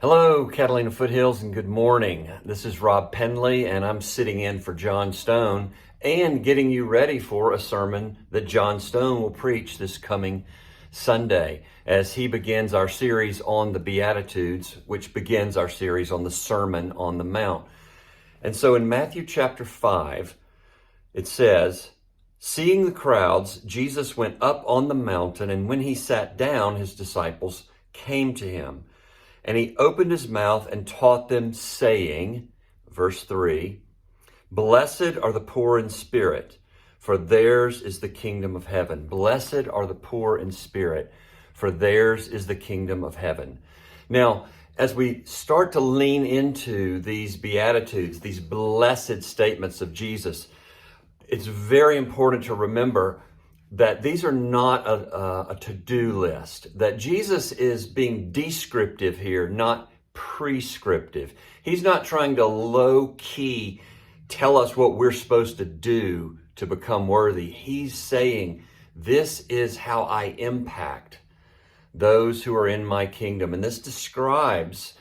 Hello, Catalina Foothills, and good morning. This is Rob Penley, and I'm sitting in for John Stone and getting you ready for a sermon that John Stone will preach this coming Sunday as he begins our series on the Beatitudes, which begins our series on the Sermon on the Mount. And so in Matthew chapter 5, it says, "Seeing the crowds, Jesus went up on the mountain, and when he sat down, his disciples came to him. And he opened his mouth and taught them, saying," verse 3, "Blessed are the poor in spirit, for theirs is the kingdom of heaven. Blessed are the poor in spirit, for theirs is the kingdom of heaven." Now, as we start to lean into these Beatitudes, these blessed statements of Jesus, it's very important to remember that these are not a to-do list, that Jesus is being descriptive here, not prescriptive. He's not trying to low-key tell us what we're supposed to do to become worthy. He's saying, this is how I impact those who are in my kingdom. And this describes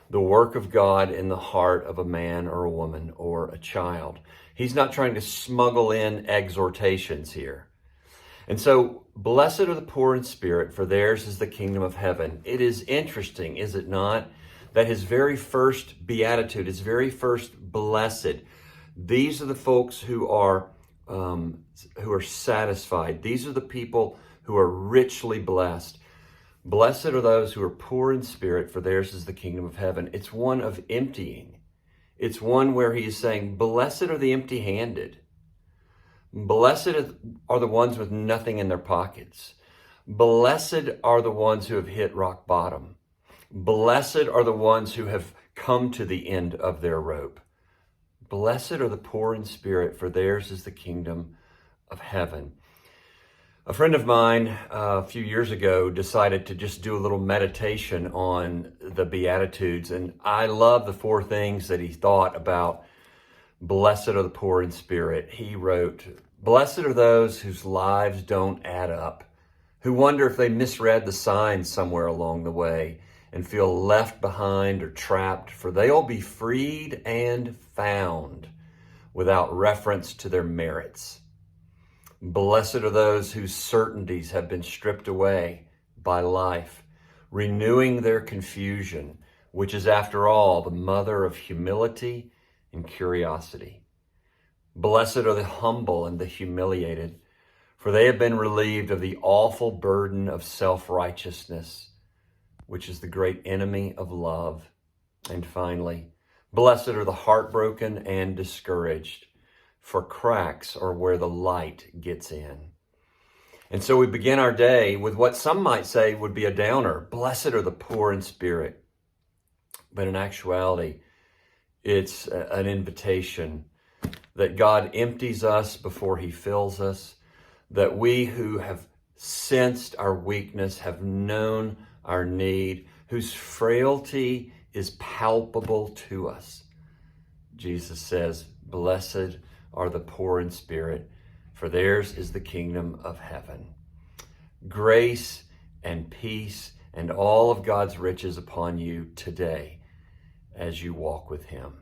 the work of God in the heart of a man or a woman or a child. He's not trying to smuggle in exhortations here. And so, blessed are the poor in spirit, for theirs is the kingdom of heaven. It is interesting, is it not, that his very first beatitude, his very first blessed, these are the folks who are satisfied. These are the people who are richly blessed. Blessed are those who are poor in spirit, for theirs is the kingdom of heaven. It's one of emptying. It's one where he is saying, blessed are the empty-handed. Blessed are the ones with nothing in their pockets. Blessed are the ones who have hit rock bottom. Blessed are the ones who have come to the end of their rope. Blessed are the poor in spirit, for theirs is the kingdom of heaven. A friend of mine a few years ago decided to just do a little meditation on the Beatitudes, and I love the four things that he thought about blessed are the poor in spirit. He wrote, "Blessed are those whose lives don't add up, who wonder if they misread the signs somewhere along the way and feel left behind or trapped, for they'll be freed and found without reference to their merits. Blessed are those whose certainties have been stripped away by life, renewing their confusion, which is after all the mother of humility and curiosity. Blessed are the humble and the humiliated, for they have been relieved of the awful burden of self-righteousness, which is the great enemy of love. And finally, blessed are the heartbroken and discouraged, for cracks are where the light gets in." And so we begin our day with what some might say would be a downer. Blessed are the poor in spirit. But in actuality, it's an invitation that God empties us before he fills us, that we who have sensed our weakness, have known our need, whose frailty is palpable to us. Jesus says, blessed are the poor in spirit, for theirs is the kingdom of heaven. Grace and peace and all of God's riches upon you today as you walk with him.